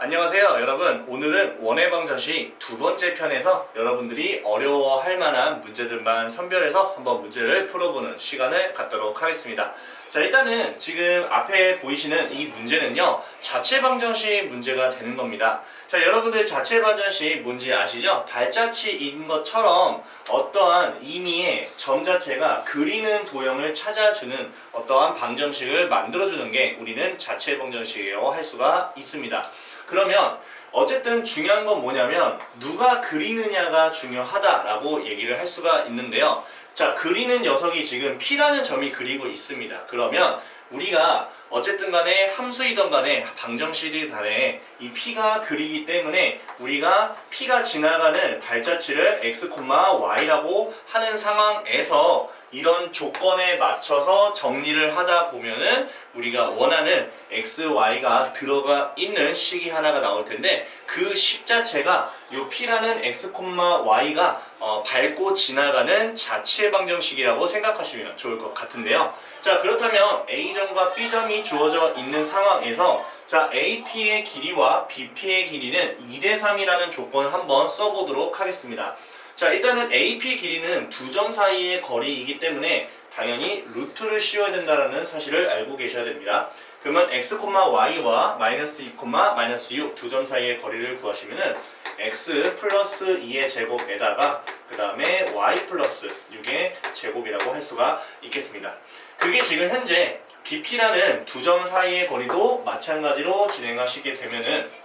안녕하세요 여러분. 오늘은 원해방정식 두 번째 편에서 여러분들이 어려워할 만한 문제들만 선별해서 한번 문제를 풀어보는 시간을 갖도록 하겠습니다. 자, 일단은 지금 앞에 보이시는 이 문제는요, 자체방정식 문제가 되는 겁니다. 자, 여러분들 자체방정식 뭔지 아시죠? 발자취인 것처럼 어떠한 의미의 점 자체가 그리는 도형을 찾아주는 어떠한 방정식을 만들어주는 게 우리는 자체방정식이라고 할 수가 있습니다. 그러면 어쨌든 중요한 건 뭐냐면 누가 그리느냐가 중요하다라고 얘기를 할 수가 있는데요. 자, 그리는 녀석이 지금 P라는 점이 그리고 있습니다. 그러면 우리가 어쨌든 간에 함수이든 간에 방정식이든 간에 이 P가 그리기 때문에 우리가 P가 지나가는 발자취를 x, y라고 하는 상황에서 이런 조건에 맞춰서 정리를 하다 보면은 우리가 원하는 x, y가 들어가 있는 식이 하나가 나올 텐데 그 식 자체가 요 P라는 x, y가 밟고 지나가는 자체 방정식이라고 생각하시면 좋을 것 같은데요. 자, 그렇다면 A점과 B점이 주어져 있는 상황에서 자, AP의 길이와 BP의 길이는 2대3이라는 조건을 한번 써보도록 하겠습니다. 자, 일단은 AP 길이는 두 점 사이의 거리이기 때문에 당연히 루트를 씌워야 된다는 사실을 알고 계셔야 됩니다. 그러면 x, y와 마이너스 2, 마이너스 6 두 점 사이의 거리를 구하시면은 x 플러스 2의 제곱에다가 그 다음에 y 플러스 6의 제곱이라고 할 수가 있겠습니다. 그게 지금 현재 BP라는 두 점 사이의 거리도 마찬가지로 진행하시게 되면은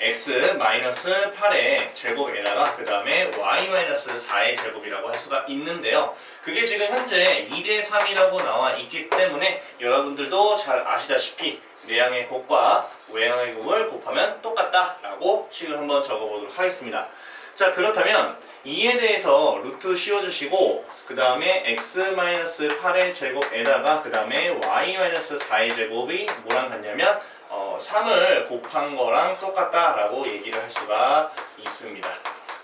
x-8의 제곱에다가 그 다음에 y-4의 제곱이라고 할 수가 있는데요. 그게 지금 현재 2대3이라고 나와 있기 때문에 여러분들도 잘 아시다시피 내항의 곱과 외항의 곱을 곱하면 똑같다라고 식을 한번 적어보도록 하겠습니다. 자, 그렇다면 2에 대해서 루트 씌워주시고 그 다음에 x-8의 제곱에다가 그 다음에 y-4의 제곱이 뭐랑 같냐면 3을 곱한 거랑 똑같다라고 얘기를 할 수가 있습니다.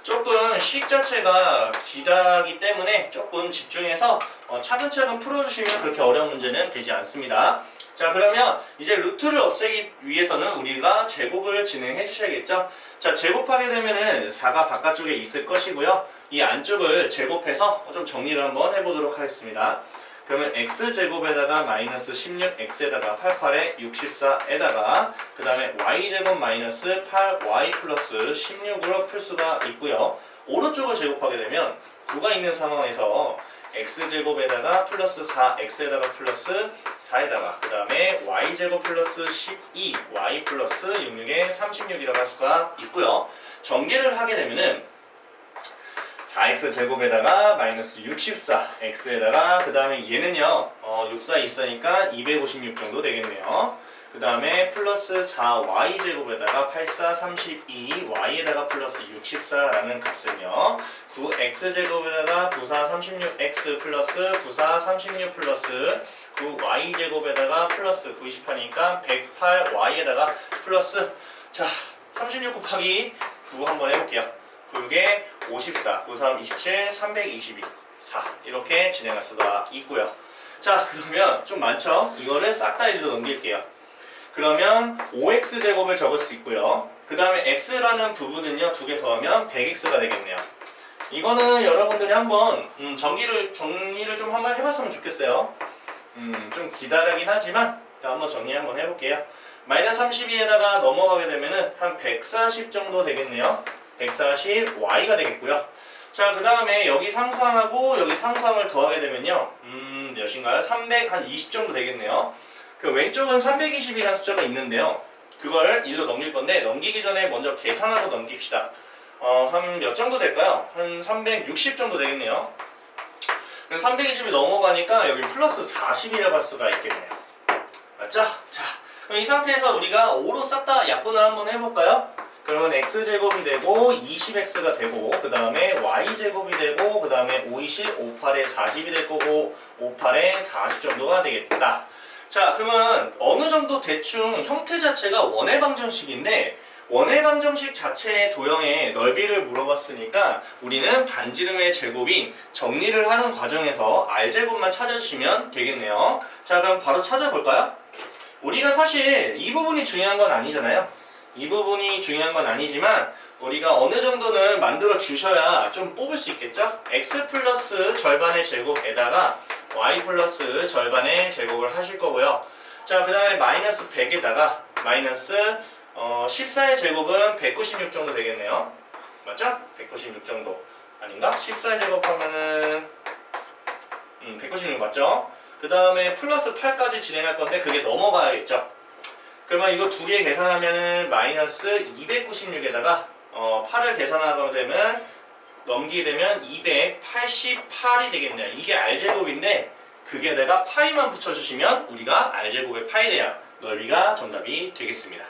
조금 식 자체가 기다기 때문에 조금 집중해서 차근차근 풀어주시면 그렇게 어려운 문제는 되지 않습니다. 자, 그러면 이제 루트를 없애기 위해서는 우리가 제곱을 진행해 주셔야겠죠. 자, 제곱하게 되면은 4가 바깥쪽에 있을 것이고요. 이 안쪽을 제곱해서 좀 정리를 한번 해보도록 하겠습니다. 그러면 x제곱에다가 마이너스 16, x에다가 88에 64에다가 그 다음에 y제곱 마이너스 8y 플러스 16으로 풀 수가 있고요. 오른쪽을 제곱하게 되면 9가 있는 상황에서 x제곱에다가 플러스 4, x에다가 플러스 4에다가 그 다음에 y제곱 플러스 12, y 플러스 66에 36이라고 할 수가 있고요. 전개를 하게 되면은 4x제곱에다가 마이너스 64, x에다가 그 다음에 얘는요 64 있으니까 256 정도 되겠네요. 그 다음에 플러스 4y제곱에다가 84, 32, y에다가 플러스 64라는 값은요 9x제곱에다가 94, 36x 플러스 94, 36 플러스 9y제곱에다가 플러스 98이니까 108y에다가 플러스 자 36 곱하기 9 한번 해볼게요. 9에 54, 93, 27, 322, 4 이렇게 진행할 수가 있고요. 자, 그러면 좀 많죠? 이거를 싹 다 일로 넘길게요. 그러면 5x제곱을 적을 수 있고요. 그 다음에 x라는 부분은요, 두 개 더하면 100x가 되겠네요. 이거는 여러분들이 한번 정리를 좀 한번 해봤으면 좋겠어요. 좀 기다리긴 하지만 한번 정리 한번 해볼게요. 마이너스 32에다가 넘어가게 되면은 한 140 정도 되겠네요. 140 y가 되겠고요. 자, 그 다음에 여기 상수항하고 여기 상수항을 더하게 되면요 몇인가요? 300 한 20 정도 되겠네요. 그 왼쪽은 320이라는 숫자가 있는데요, 그걸 1로 넘길 건데 넘기기 전에 먼저 계산하고 넘깁시다. 한 몇 정도 될까요? 한 360 정도 되겠네요. 320이 넘어가니까 여기 플러스 40이라고 할 수가 있겠네요. 맞죠? 자, 그럼 이 상태에서 우리가 5로 싹 다 약분을 한번 해볼까요? 그러면 x제곱이 되고 20x가 되고 그 다음에 y제곱이 되고 그 다음에 5, 20, 5, 8에 40이 될 거고 5, 8에 40 정도가 되겠다. 자, 그러면 어느 정도 대충 형태 자체가 원해방정식인데 원해방정식 자체의 도형의 넓이를 물어봤으니까 우리는 반지름의 제곱인 정리를 하는 과정에서 r제곱만 찾아주시면 되겠네요. 자, 그럼 바로 찾아볼까요? 우리가 사실 이 부분이 중요한 건 아니잖아요. 이 부분이 중요한 건 아니지만 우리가 어느 정도는 만들어 주셔야 좀 뽑을 수 있겠죠? x 플러스 절반의 제곱에다가 y 플러스 절반의 제곱을 하실 거고요. 자, 그 다음에 마이너스 100에다가 마이너스 14의 제곱은 196 정도 되겠네요. 맞죠? 196 정도 아닌가? 14의 제곱하면은 196 맞죠? 그 다음에 플러스 8까지 진행할 건데 그게 넘어가야겠죠? 그러면 이거 두 개 계산하면은 마이너스 296에다가 8을 계산하게 되면 넘기게 되면 288이 되겠네요. 이게 r제곱인데 그게 내가 파이만 붙여주시면 우리가 r제곱의 파이에 대한 넓이가 정답이 되겠습니다.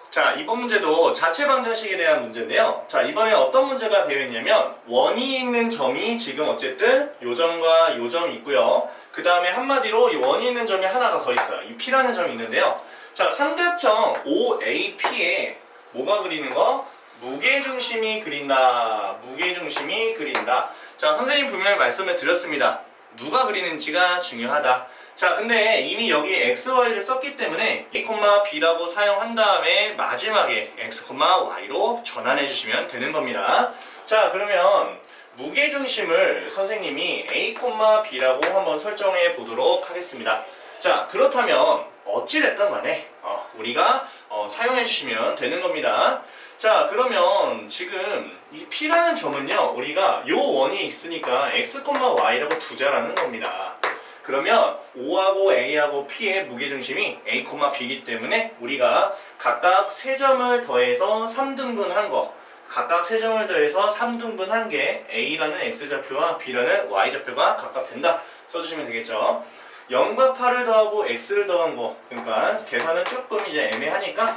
자, 이번 문제도 자체 방정식에 대한 문제인데요. 자, 이번에 어떤 문제가 되어 있냐면 원이 있는 점이 지금 어쨌든 요 점과 요 점이 있고요. 그 다음에 한마디로 이 원이 있는 점이 하나가 더 있어요. 이 P라는 점이 있는데요. 자, 삼각형 OAP에 뭐가 그리는 거? 무게중심이 그린다. 무게중심이 그린다. 자, 선생님 분명히 말씀을 드렸습니다. 누가 그리는지가 중요하다. 자, 근데 이미 여기 x, y를 썼기 때문에 a, b라고 사용한 다음에 마지막에 x, y로 전환해 주시면 되는 겁니다. 자, 그러면 무게중심을 선생님이 a, b라고 한번 설정해 보도록 하겠습니다. 자, 그렇다면 어찌됐든 간에 우리가 사용해 주시면 되는 겁니다. 자, 그러면 지금 이 P라는 점은요, 우리가 요 원이 있으니까 x, y라고 두자라는 겁니다. 그러면 O하고 A하고 P의 무게중심이 A, B이기 때문에 우리가 각각 3점을 더해서 3등분한 거, 각각 3점을 더해서 3등분한 게 A라는 X좌표와 B라는 Y좌표가 각각 된다 써주시면 되겠죠. 0과 8을 더하고 X를 더한 거, 그러니까 계산은 조금 이제 애매하니까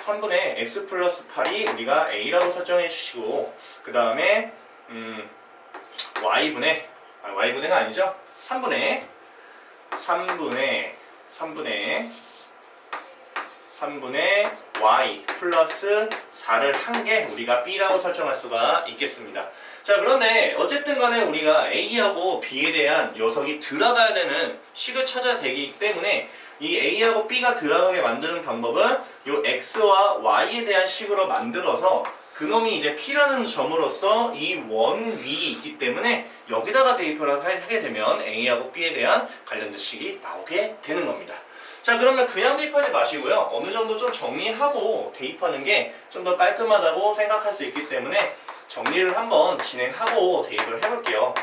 3분의 X 플러스 8이 우리가 A라고 설정해 주시고, 그 다음에 Y분의가 아니죠? 3분의 y 플러스 4를 한 개 우리가 b라고 설정할 수가 있겠습니다. 자, 그런데 어쨌든 간에 우리가 a하고 b에 대한 녀석이 들어가야 되는 식을 찾아야 되기 때문에 이 a하고 b가 들어가게 만드는 방법은 요 x와 y에 대한 식으로 만들어서 그놈이 이제 P라는 점으로서 이 원 위에 있기 때문에 여기다가 대입을 하게 되면 A하고 B에 대한 관련된 식이 나오게 되는 겁니다. 자, 그러면 그냥 대입하지 마시고요. 어느 정도 좀 정리하고 대입하는 게 좀 더 깔끔하다고 생각할 수 있기 때문에 정리를 한번 진행하고 대입을 해볼게요.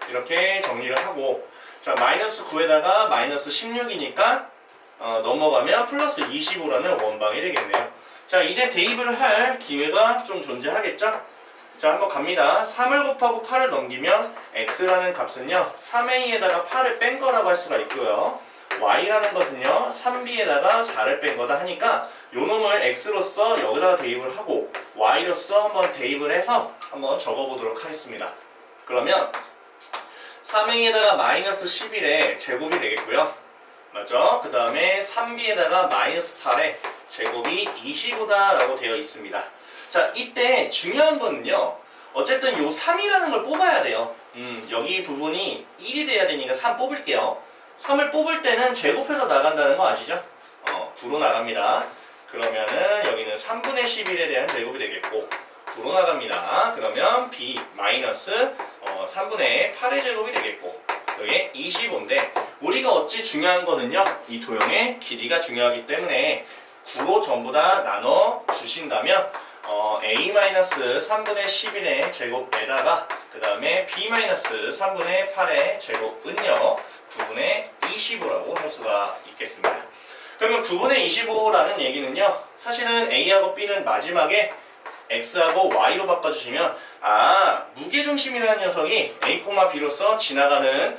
이렇게 정리를 하고, 자, 마이너스 9에다가 마이너스 16이니까 넘어가면 플러스 25라는 원방이 되겠네요. 자, 이제 대입을 할 기회가 좀 존재하겠죠? 자, 한번 갑니다. 3을 곱하고 8을 넘기면 x라는 값은요 3a에다가 8을 뺀 거라고 할 수가 있고요. y라는 것은요 3b에다가 4를 뺀 거다 하니까 요 놈을 x로서 여기다가 대입을 하고 y로서 한번 대입을 해서 한번 적어보도록 하겠습니다. 그러면 3a에다가 마이너스 11의 제곱이 되겠고요. 맞죠? 그 다음에 3b에다가 마이너스 8의 제곱이 25다 라고 되어 있습니다. 자, 이때 중요한 거는요, 어쨌든 요 3이라는 걸 뽑아야 돼요. 여기 부분이 1이 돼야 되니까 3 뽑을게요. 3을 뽑을 때는 제곱해서 나간다는 거 아시죠? 9로 나갑니다. 그러면은 여기는 3분의 11에 대한 제곱이 되겠고 9로 나갑니다. 그러면 b 마이너스 3분의 8의 제곱이 되겠고 여기 25인데 우리가 어찌 중요한 거는요, 이 도형의 길이가 중요하기 때문에 9로 전부 다 나눠 주신다면 a-3분의 11의 제곱에다가 그 다음에 b-3분의 8의 제곱은요 9분의 25라고 할 수가 있겠습니다. 그러면 9분의 25라는 얘기는요, 사실은 a하고 b는 마지막에 x하고 y로 바꿔주시면 무게중심이라는 녀석이 a, b로서 지나가는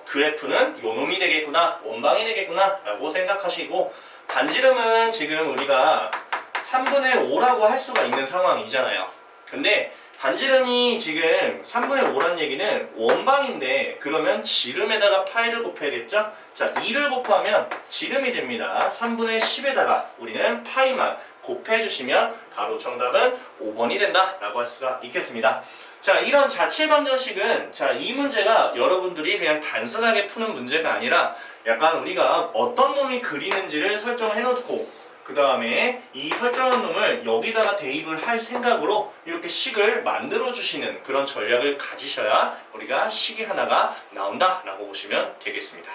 그래프는 요 놈이 되겠구나, 원방이 되겠구나 라고 생각하시고, 반지름은 지금 우리가 3분의 5라고 할 수가 있는 상황이잖아요. 근데 반지름이 지금 3분의 5라는 얘기는 원방인데 그러면 지름에다가 파이를 곱해야겠죠? 자, 2를 곱하면 지름이 됩니다. 3분의 10에다가 우리는 파이만 곱해주시면 바로 정답은 5번이 된다 라고 할 수가 있겠습니다. 자, 이런 자체 방정식은 이 문제가 여러분들이 그냥 단순하게 푸는 문제가 아니라 약간 우리가 어떤 놈이 그리는지를 설정해 놓고 그 다음에 이 설정한 놈을 여기다가 대입을 할 생각으로 이렇게 식을 만들어 주시는 그런 전략을 가지셔야 우리가 식이 하나가 나온다라고 보시면 되겠습니다.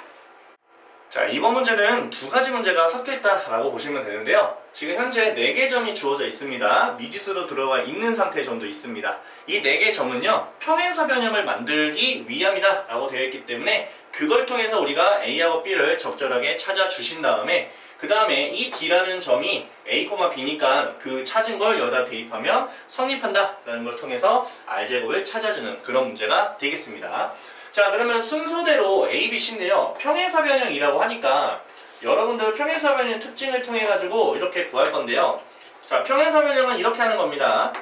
자, 이번 문제는 두 가지 문제가 섞여 있다라고 보시면 되는데요. 지금 현재 4개 점이 주어져 있습니다. 미지수로 들어가 있는 상태의 점도 있습니다. 이 4개 점은요, 평행사 변형을 만들기 위함이다 라고 되어 있기 때문에 그걸 통해서 우리가 A하고 B를 적절하게 찾아주신 다음에 그 다음에 이 D라는 점이 A, B니까 그 찾은 걸 여기다 대입하면 성립한다 라는 걸 통해서 R제곱을 찾아주는 그런 문제가 되겠습니다. 자, 그러면 순서대로 A, B, C인데요. 평행사 변형이라고 하니까 여러분들 평행사 변형 특징을 통해 가지고 이렇게 구할 건데요. 자, 평행사 변형은 이렇게 하는 겁니다.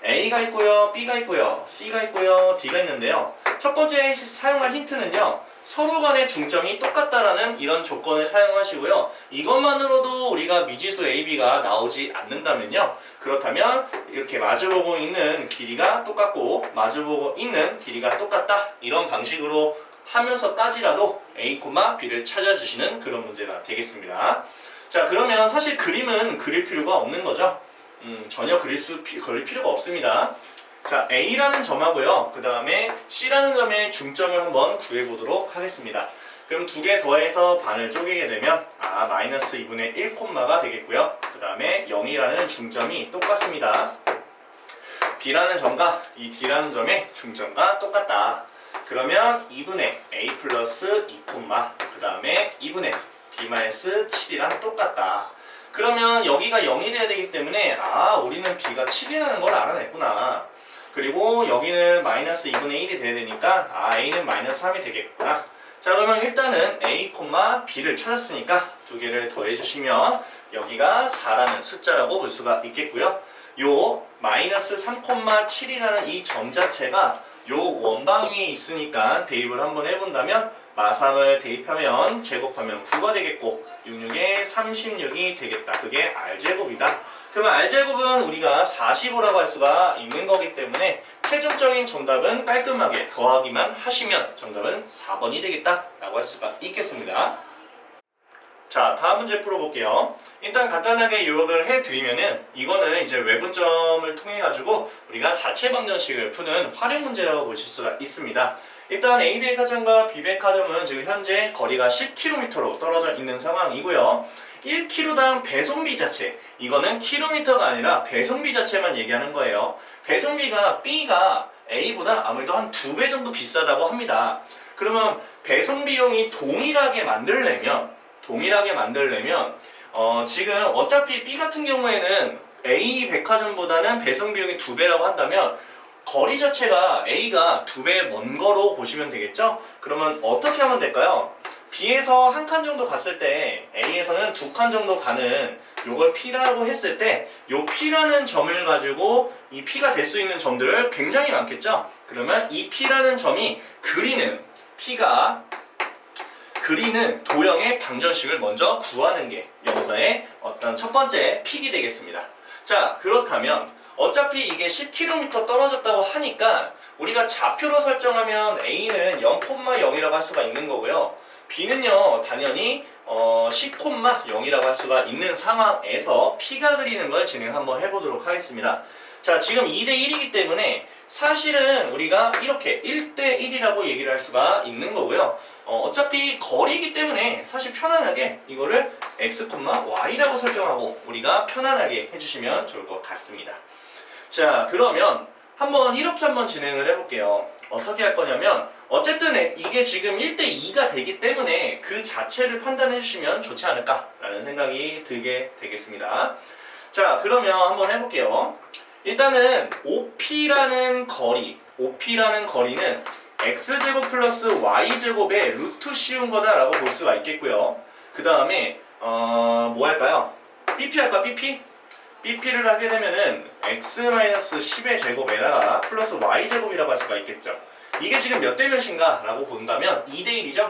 A가 있고요, B가 있고요, C가 있고요, D가 있는데요. 첫 번째 사용할 힌트는요. 서로 간의 중점이 똑같다라는 이런 조건을 사용하시고요. 이것만으로도 우리가 미지수 A, B가 나오지 않는다면요. 그렇다면 이렇게 마주보고 있는 길이가 똑같고 마주보고 있는 길이가 똑같다. 이런 방식으로 하면서까지라도 A, B를 찾아주시는 그런 문제가 되겠습니다. 자, 그러면 사실 그림은 그릴 필요가 없는 거죠. 전혀 그릴 필요가 없습니다. 자, A라는 점하고요. 그 다음에 C라는 점의 중점을 한번 구해보도록 하겠습니다. 그럼 두 개 더해서 반을 쪼개게 되면 마이너스 2분의 1 콤마가 되겠고요. 그 다음에 0이라는 중점이 똑같습니다. B라는 점과 이 D라는 점의 중점과 똑같다. 그러면 2분의 A 플러스 2 콤마 그 다음에 2분의 B 마이너스 7이랑 똑같다. 그러면 여기가 0이 돼야 되기 때문에 우리는 B가 7이라는 걸 알아냈구나. 그리고 여기는 마이너스 2분의 1이 돼야 되니까 A는 마이너스 3이 되겠구나. 자, 그러면 일단은 A, B를 찾았으니까 두 개를 더해주시면 여기가 4라는 숫자라고 볼 수가 있겠고요. 요 마이너스 3,7이라는 이 점 자체가 요 원방 위에 있으니까 대입을 한번 해본다면 마삼을 대입하면 제곱하면 9가 되겠고 66에 36이 되겠다. 그게 R제곱이다. 그러면 R제곱은 우리가 45라고 할 수가 있는 거기 때문에 최종적인 정답은 깔끔하게 더하기만 하시면 정답은 4번이 되겠다 라고 할 수가 있겠습니다. 자, 다음 문제 풀어볼게요. 일단 간단하게 요약을 해드리면은 이거는 이제 외분점을 통해 가지고 우리가 자체 방정식을 푸는 활용 문제라고 보실 수가 있습니다. 일단 A 백화점과 B 백화점은 지금 현재 거리가 10km로 떨어져 있는 상황이고요. 1km당 배송비 자체, 이거는 킬로미터가 아니라 배송비 자체만 얘기하는 거예요. 배송비가 B가 A보다 아무래도 한 2배 정도 비싸다고 합니다. 그러면 배송 비용이 동일하게 만들려면 지금 어차피 B 같은 경우에는 A 백화점보다는 배송 비용이 2배라고 한다면 거리 자체가 A가 2배 먼 거로 보시면 되겠죠? 그러면 어떻게 하면 될까요? B에서 한 칸 정도 갔을 때 A에서는 2칸 정도 가는 요걸 P라고 했을 때 요 P라는 점을 가지고 이 P가 될 수 있는 점들을 굉장히 많겠죠? 그러면 이 P라는 점이 P가 그리는 도형의 방정식을 먼저 구하는 게 여기서의 어떤 첫 번째 픽이 되겠습니다. 자, 그렇다면 어차피 이게 10km 떨어졌다고 하니까 우리가 좌표로 설정하면 A는 0,0이라고 할 수가 있는 거고요. B는요 당연히 10,0이라고 할 수가 있는 상황에서 P가 그리는 걸 진행 한번 해보도록 하겠습니다. 자, 지금 2대1이기 때문에 사실은 우리가 이렇게 1대1이라고 얘기를 할 수가 있는 거고요. 어차피 거리이기 때문에 사실 편안하게 이거를 x, y라고 설정하고 우리가 편안하게 해주시면 좋을 것 같습니다. 자, 그러면 이렇게 한번 진행을 해볼게요. 어떻게 할 거냐면 어쨌든 이게 지금 1대2가 되기 때문에 그 자체를 판단해 주시면 좋지 않을까라는 생각이 들게 되겠습니다. 자, 그러면 한번 해볼게요. 일단은 OP라는 거리는 x제곱 플러스 y제곱의 루트 씌운 거다라고 볼 수가 있겠고요. 그 다음에 뭐 할까요? BP 할까? BP를 하게 되면은 x-10의 제곱에다가 플러스 y제곱이라고 할 수가 있겠죠. 이게 지금 몇 대 몇인가 라고 본다면 2대1이죠.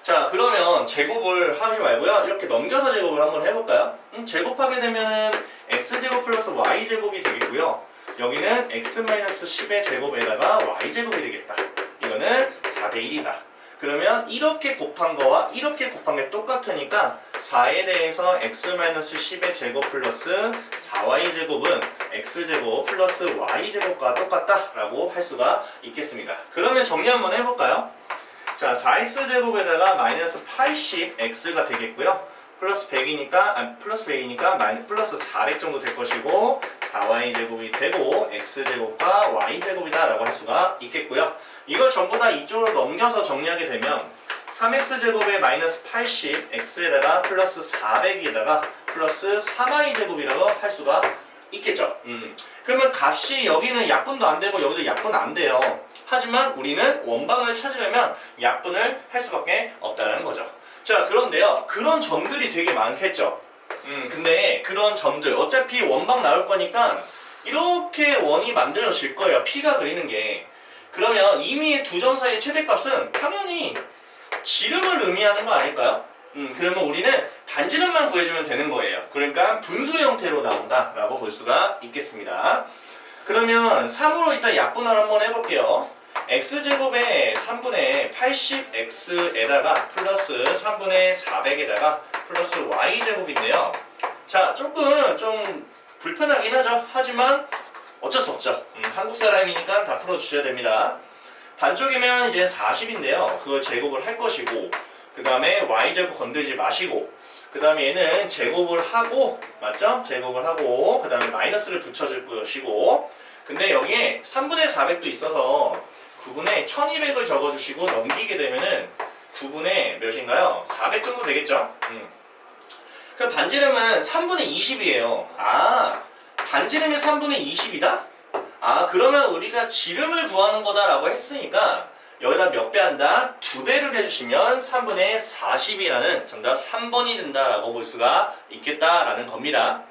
자, 그러면 제곱을 하지 말고요. 이렇게 넘겨서 제곱을 한번 해볼까요? 제곱하게 되면은 x제곱 플러스 y제곱이 되겠고요. 여기는 x-10의 제곱에다가 y제곱이 되겠다. 이거는 4대1이다. 그러면 이렇게 곱한 거와 이렇게 곱한 게 똑같으니까 4에 대해서 x-10의 제곱 플러스 4y제곱은 x제곱 플러스 y제곱과 똑같다라고 할 수가 있겠습니다. 그러면 정리 한번 해볼까요? 자, 4x제곱에다가 마이너스 80x가 되겠고요. 플러스 100이니까, 플러스 400 정도 될 것이고 4y제곱이 되고 x제곱과 y제곱이다 라고 할 수가 있겠고요. 이걸 전부 다 이쪽으로 넘겨서 정리하게 되면 3x제곱에 마이너스 80 x에다가 플러스 400에다가 플러스 3y제곱이라고 할 수가 있겠죠. 그러면 값이 여기는 약분도 안 되고 여기도 약분 안 돼요. 하지만 우리는 원방을 찾으려면 약분을 할 수밖에 없다는 거죠. 자, 그런데요, 그런 점들이 되게 많겠죠. 근데 그런 점들 어차피 원방 나올 거니까 이렇게 원이 만들어질 거예요. P가 그리는 게. 그러면 이미 두 점 사이의 최대값은 당연히 지름을 의미하는 거 아닐까요? 그러면 우리는 반지름만 구해주면 되는 거예요. 그러니까 분수 형태로 나온다라고 볼 수가 있겠습니다. 그러면 3으로 일단 약분을 한번 해볼게요. x제곱에 3분의 80x에다가 플러스 3분의 400에다가 플러스 y제곱인데요. 자, 조금 좀 불편하긴 하죠. 하지만 어쩔 수 없죠. 한국 사람이니까 다 풀어주셔야 됩니다. 반쪽이면 이제 40인데요. 그걸 제곱을 할 것이고, 그 다음에 y제곱 건들지 마시고, 그 다음에 얘는 제곱을 하고, 맞죠? 제곱을 하고, 그 다음에 마이너스를 붙여줄 것이고, 근데 여기에 3분의 400도 있어서 9분의 1200을 적어주시고 넘기게 되면은 9분의 몇인가요? 400 정도 되겠죠? 그 반지름은 3분의 20이에요. 아, 반지름이 3분의 20이다? 아, 그러면 우리가 지름을 구하는 거다라고 했으니까 여기다 몇 배 한다? 2배를 해주시면 3분의 40이라는 정답 3번이 된다라고 볼 수가 있겠다라는 겁니다.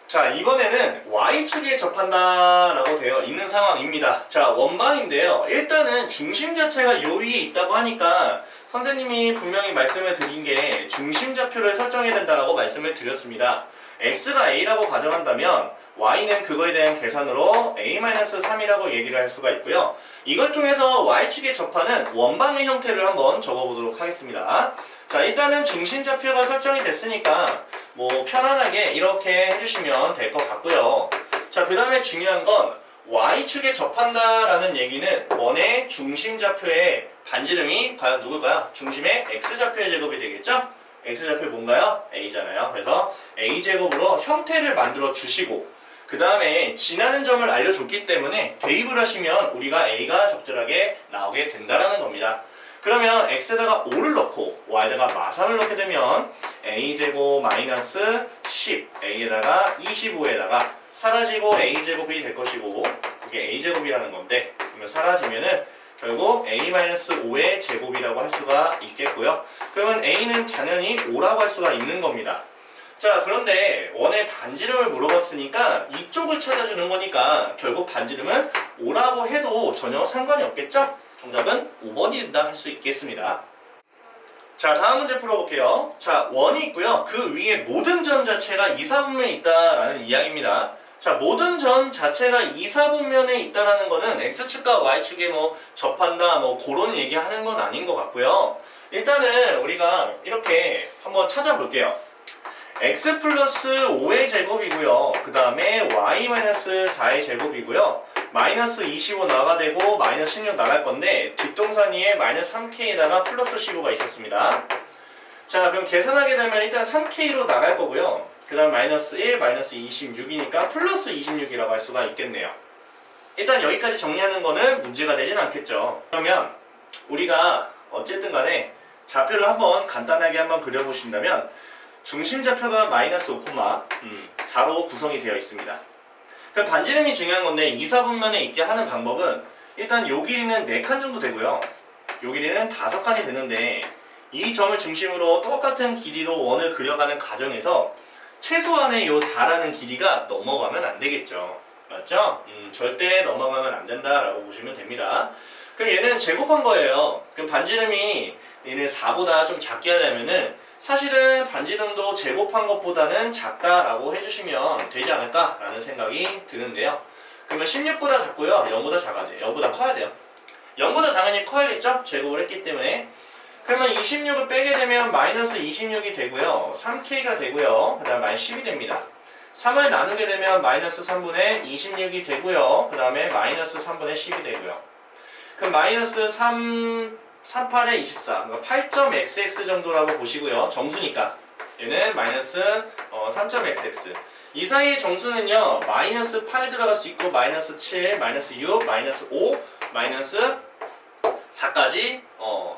자, 이번에는 y축에 접한다라고 되어 있는 상황입니다. 자, 원반인데요. 일단은 중심 자체가 요 위에 있다고 하니까 선생님이 분명히 말씀을 드린 게 중심 좌표를 설정해야 된다라고 말씀을 드렸습니다. x가 a라고 가정한다면 y는 그거에 대한 계산으로 a-3이라고 얘기를 할 수가 있고요. 이걸 통해서 y축에 접하는 원방의 형태를 한번 적어보도록 하겠습니다. 자, 일단은 중심 좌표가 설정이 됐으니까 뭐 편안하게 이렇게 해주시면 될 것 같고요. 자, 그 다음에 중요한 건 y축에 접한다라는 얘기는 원의 중심 좌표의 반지름이 과연 누굴까요? 중심의 x좌표의 제곱이 되겠죠? x좌표 뭔가요? a잖아요. 그래서 a제곱으로 형태를 만들어 주시고 그 다음에 지나는 점을 알려줬기 때문에 대입을 하시면 우리가 a가 적절하게 나오게 된다는 겁니다. 그러면 x에다가 5를 넣고 y에다가 마삼을 넣게 되면 a제곱 마이너스 10 a에다가 25에다가 사라지고 a제곱이 될 것이고 그게 a제곱이라는 건데 그러면 사라지면은 결국 a-5의 제곱이라고 할 수가 있겠고요. 그러면 a는 당연히 5라고 할 수가 있는 겁니다. 자, 그런데 원의 반지름을 물어봤으니까 이쪽을 찾아주는 거니까 결국 반지름은 5라고 해도 전혀 상관이 없겠죠? 정답은 5번이 된다 할 수 있겠습니다. 자, 다음 문제 풀어볼게요. 자, 원이 있고요. 그 위에 모든 점 자체가 이사분면에 있다라는 이야기입니다. 자, 모든 점 자체가 이사분면에 있다라는 거는 x축과 y축에 뭐 접한다 뭐 그런 얘기하는 건 아닌 것 같고요. 일단은 우리가 이렇게 한번 찾아볼게요. x 플러스 5의 제곱이고요. 그 다음에 y-4의 제곱이고요. 마이너스 25 나가 되고 마이너스 16 나갈 건데 뒷동산 위에 마이너스 3k에다가 플러스 15가 있었습니다. 자, 그럼 계산하게 되면 일단 3k로 나갈 거고요. 그 다음 마이너스 1, 마이너스 26이니까 플러스 26이라고 할 수가 있겠네요. 일단 여기까지 정리하는 거는 문제가 되진 않겠죠. 그러면 우리가 어쨌든 간에 좌표를 한번 간단하게 한번 그려보신다면 중심 좌표가 마이너스 5, 4로 구성이 되어 있습니다. 그럼 반지름이 중요한 건데 이사분면에 있게 하는 방법은 일단 요 길이는 4칸 정도 되고요. 요 길이는 5칸이 되는데 이 점을 중심으로 똑같은 길이로 원을 그려가는 과정에서 최소한의 요 4라는 길이가 넘어가면 안 되겠죠. 맞죠? 절대 넘어가면 안 된다라고 보시면 됩니다. 그럼 얘는 제곱한 거예요. 그럼 반지름이 얘는 4보다 좀 작게 하려면은 사실은 반지름도 제곱한 것보다는 작다라고 해주시면 되지 않을까라는 생각이 드는데요. 그러면 16보다 작고요. 0보다 작아야 돼요. 0보다 커야 돼요. 0보다 당연히 커야겠죠? 제곱을 했기 때문에. 그러면 26을 빼게 되면 마이너스 26이 되고요. 3K가 되고요. 그 다음 마이너스 10이 됩니다. 3을 나누게 되면 마이너스 3분의 26이 되고요. 그 다음에 마이너스 3분의 10이 되고요. 그럼 마이너스 38에 24, 그러니까 8.xx 정도라고 보시고요. 정수니까. 얘는 마이너스 3.xx. 이 사이의 정수는요, 마이너스 8 들어갈 수 있고, 마이너스 7, 마이너스 6, 마이너스 5, 마이너스 4까지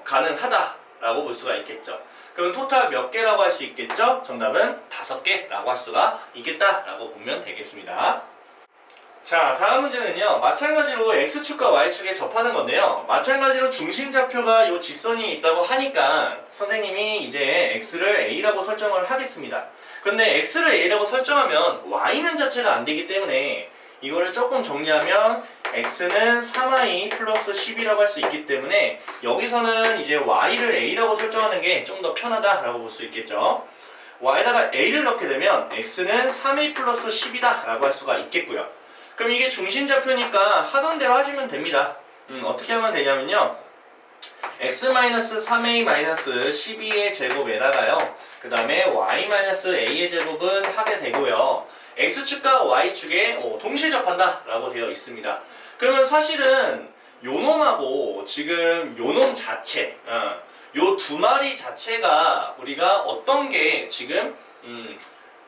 가능하다라고 볼 수가 있겠죠. 그럼 토탈 몇 개라고 할 수 있겠죠? 정답은 5개라고 할 수가 있겠다라고 보면 되겠습니다. 자, 다음 문제는요, 마찬가지로 x축과 y축에 접하는 건데요, 마찬가지로 중심좌표가 이 직선이 있다고 하니까 선생님이 이제 x를 a라고 설정을 하겠습니다. 근데 x를 a라고 설정하면 y는 자체가 안 되기 때문에 이거를 조금 정리하면 x는 3i 플러스 10이라고 할 수 있기 때문에 여기서는 이제 y를 a라고 설정하는 게 좀 더 편하다라고 볼 수 있겠죠. y에다가 a를 넣게 되면 x는 3a 플러스 10이다 라고 할 수가 있겠고요. 그럼 이게 중심좌표니까 하던 대로 하시면 됩니다. 어떻게 하면 되냐면요, x-3a-12의 제곱에다가요, 그 다음에 y-a의 제곱은 하게 되고요, x축과 y축에 동시에 접한다 라고 되어 있습니다. 그러면 사실은 요놈하고 지금 요놈 자체, 요 두 마리 자체가 우리가 어떤 게 지금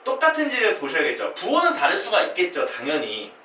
똑같은지를 보셔야겠죠. 부호는 다를 수가 있겠죠. 당연히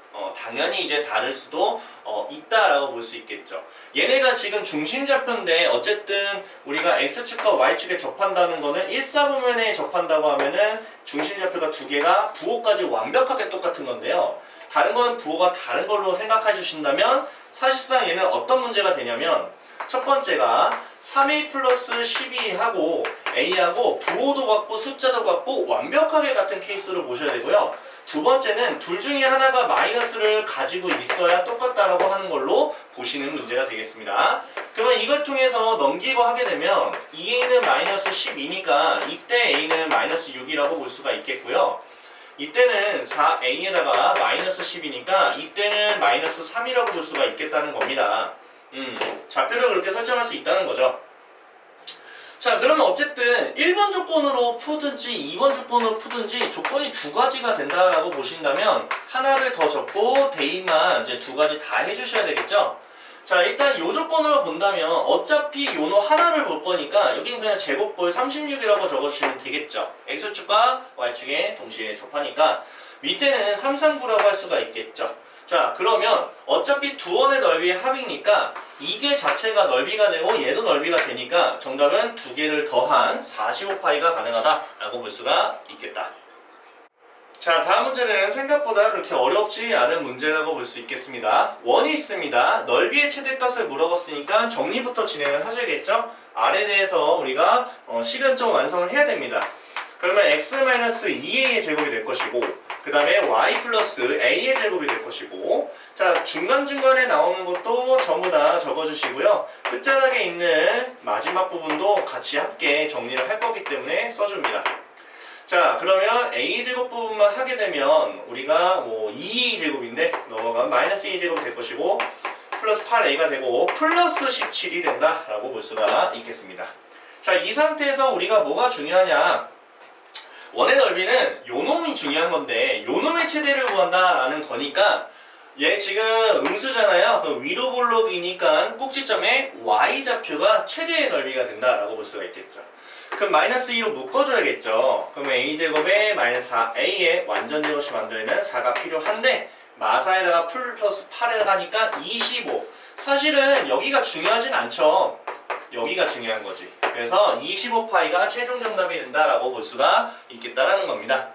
이제 다를 수도 있다라고 볼 수 있겠죠. 얘네가 지금 중심좌표인데 어쨌든 우리가 x축과 y축에 접한다는 거는 1사분면에 접한다고 하면은 중심좌표가 두 개가 부호까지 완벽하게 똑같은 건데요. 다른 거는 부호가 다른 걸로 생각해 주신다면 사실상 얘는 어떤 문제가 되냐면, 첫 번째가 3a 플러스 12하고 a하고 부호도 같고 숫자도 같고 완벽하게 같은 케이스로 보셔야 되고요. 두 번째는 둘 중에 하나가 마이너스를 가지고 있어야 똑같다라고 하는 걸로 보시는 문제가 되겠습니다. 그러면 이걸 통해서 넘기고 하게 되면 2a는 마이너스 12니까 이때 a는 마이너스 6이라고 볼 수가 있겠고요. 이때는 4a에다가 마이너스 10이니까 이때는 마이너스 3이라고 볼 수가 있겠다는 겁니다. 좌표를 그렇게 설정할 수 있다는 거죠. 자, 그러면 어쨌든 1번 조건으로 푸든지 2번 조건으로 푸든지 조건이 두 가지가 된다라고 보신다면 하나를 더 적고 대입만 이제 두 가지 다 해주셔야 되겠죠. 자, 일단 이 조건으로 본다면 어차피 요노 하나를 볼 거니까 여기는 그냥 제곱골 36이라고 적어주시면 되겠죠. x축과 y축에 동시에 접하니까 밑에는 339라고 할 수가 있겠죠. 자, 그러면 어차피 두 원의 넓이의 합이니까 이게 자체가 넓이가 되고 얘도 넓이가 되니까 정답은 두 개를 더한 45파이가 가능하다라고 볼 수가 있겠다. 자, 다음 문제는 생각보다 그렇게 어렵지 않은 문제라고 볼 수 있겠습니다. 원이 있습니다. 넓이의 최대값을 물어봤으니까 정리부터 진행을 하셔야겠죠? R에 대해서 우리가 식은 좀 완성을 해야 됩니다. 그러면 x-2a의 제곱이 될 것이고, 그 다음에 y 플러스 a의 제곱이 될 것이고, 자, 중간중간에 나오는 것도 전부 다 적어주시고요. 끝자락에 있는 마지막 부분도 같이 함께 정리를 할 거기 때문에 써줍니다. 자, 그러면 a제곱 부분만 하게 되면 우리가 뭐 2a제곱인데 넘어가면 마이너스 2제곱이 될 것이고, 플러스 8a가 되고 플러스 17이 된다라고 볼 수가 있겠습니다. 자, 이 상태에서 우리가 뭐가 중요하냐, 원의 넓이는 요놈이 중요한 건데 요놈의 최대를 구한다라는 거니까 얘 지금 음수잖아요. 그럼 위로 볼록이니까 꼭지점에 y좌표가 최대의 넓이가 된다라고 볼 수가 있겠죠. 그럼 마이너스 2로 묶어줘야겠죠. 그럼 a제곱에 마이너스 4a의 완전 제곱이 만들면 4가 필요한데 마사에다가 플러스 8을 하니까 25. 사실은 여기가 중요하진 않죠. 여기가 중요한 거지. 그래서 25파이가 최종 정답이 된다라고 볼 수가 있겠다라는 겁니다.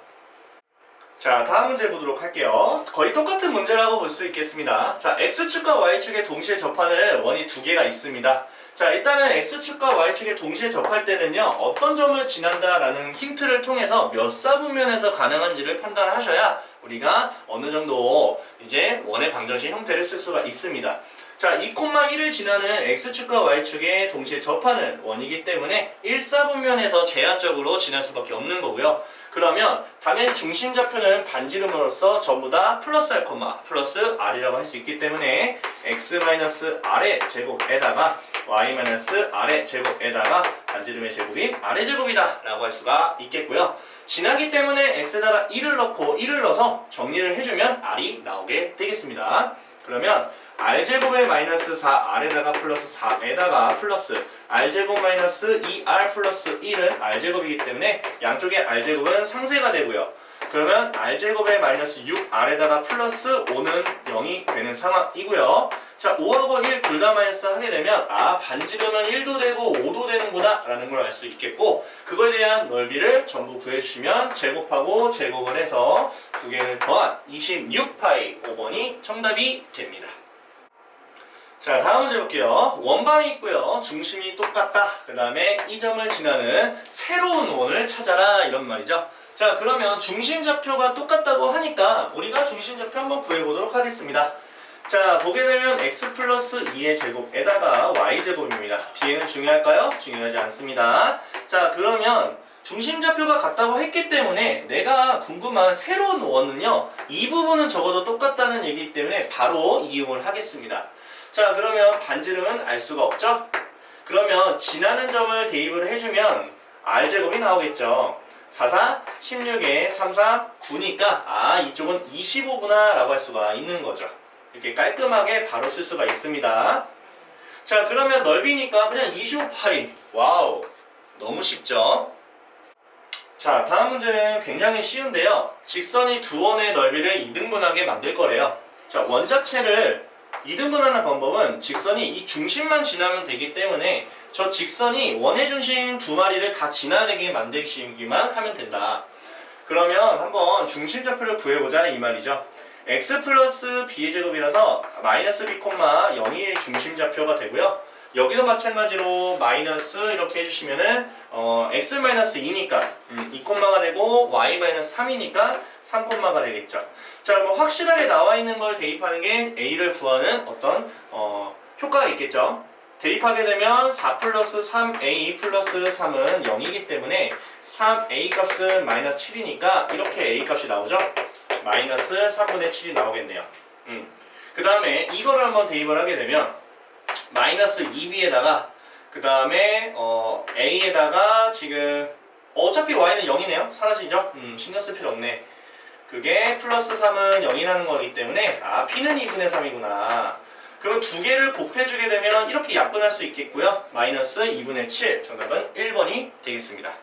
자, 다음 문제 보도록 할게요. 거의 똑같은 문제라고 볼 수 있겠습니다. 자, x축과 y축에 동시에 접하는 원이 두 개가 있습니다. 자, 일단은 x축과 y축에 동시에 접할 때는요, 어떤 점을 지난다라는 힌트를 통해서 몇 사분면에서 가능한지를 판단하셔야 우리가 어느 정도 이제 원의 방정식 형태를 쓸 수가 있습니다. 자, 2,1을 지나는 x축과 y축에 동시에 접하는 원이기 때문에 1사분면에서 제한적으로 지날 수밖에 없는 거고요. 그러면 당연히 중심좌표는 반지름으로써 전부 다 플러스 R, 플러스 R이라고 할 수 있기 때문에 x-r의 제곱에다가 y-r의 제곱에다가 반지름의 제곱이 R의 제곱이다 라고 할 수가 있겠고요. 지나기 때문에 x에다가 1을 넣고 1을 넣어서 정리를 해주면 R이 나오게 되겠습니다. 그러면 r제곱에 마이너스 4r에다가 플러스 4에다가 플러스 r제곱 마이너스 2r 플러스 1은 r제곱이기 때문에 양쪽의 r제곱은 상쇄가 되고요. 그러면 r제곱에 마이너스 6r에다가 플러스 5는 0이 되는 상황이고요. 자, 5하고 1 둘 다 마이너스 하게 되면 반지름은 1도 되고 5도 되는구나 라는 걸 알 수 있겠고, 그거에 대한 넓이를 전부 구해주시면 제곱하고 제곱을 해서 두 개를 더한 26파이 5번이 정답이 됩니다. 자, 다음 문제 볼게요. 원방이 있고요. 중심이 똑같다. 그 다음에 이 점을 지나는 새로운 원을 찾아라 이런 말이죠. 자, 그러면 중심좌표가 똑같다고 하니까 우리가 중심좌표 한번 구해보도록 하겠습니다. 자, 보게 되면 x 플러스 2의 제곱에다가 y 제곱입니다. 뒤에는 중요할까요? 중요하지 않습니다. 자, 그러면 중심좌표가 같다고 했기 때문에 내가 궁금한 새로운 원은요, 이 부분은 적어도 똑같다는 얘기이기 때문에 바로 이용을 하겠습니다. 자, 그러면 반지름은 알 수가 없죠? 그러면 지나는 점을 대입을 해주면 r제곱이 나오겠죠. 4, 4, 16에 3, 4, 9니까 이쪽은 25구나 라고 할 수가 있는 거죠. 이렇게 깔끔하게 바로 쓸 수가 있습니다. 자, 그러면 넓이니까 그냥 25파이. 와우, 너무 쉽죠? 자, 다음 문제는 굉장히 쉬운데요. 직선이 두 원의 넓이를 이등분하게 만들 거래요. 자, 원자체를 이등분하는 방법은 직선이 이 중심만 지나면 되기 때문에 저 직선이 원의 중심 두 마리를 다 지나게 만들기만 하면 된다. 그러면 한번 중심좌표를 구해보자 이 말이죠. x 플러스 b의 제곱이라서 마이너스 b, 0이 중심좌표가 되고요. 여기도 마찬가지로 마이너스 이렇게 해주시면은 x 마이너스 2니까 2콤마가 되고 y 마이너스 3이니까 3콤마가 되겠죠. 자, 뭐 확실하게 나와 있는 걸 대입하는 게 a를 구하는 어떤 효과가 있겠죠. 대입하게 되면 4 플러스 3a 플러스 3은 0이기 때문에 3a 값은 마이너스 7이니까 이렇게 a 값이 나오죠. 마이너스 3분의 7이 나오겠네요. 그 다음에 이거를 한번 대입을 하게 되면 마이너스 2b에다가 그 다음에 a에다가 지금 어차피 y는 0이네요. 사라지죠? 신경 쓸 필요 없네. 그게 플러스 3은 0이라는 거기 때문에 p는 2분의 3이구나. 그럼 두 개를 곱해주게 되면 이렇게 약분할 수 있겠고요. 마이너스 2분의 7 정답은 1번이 되겠습니다.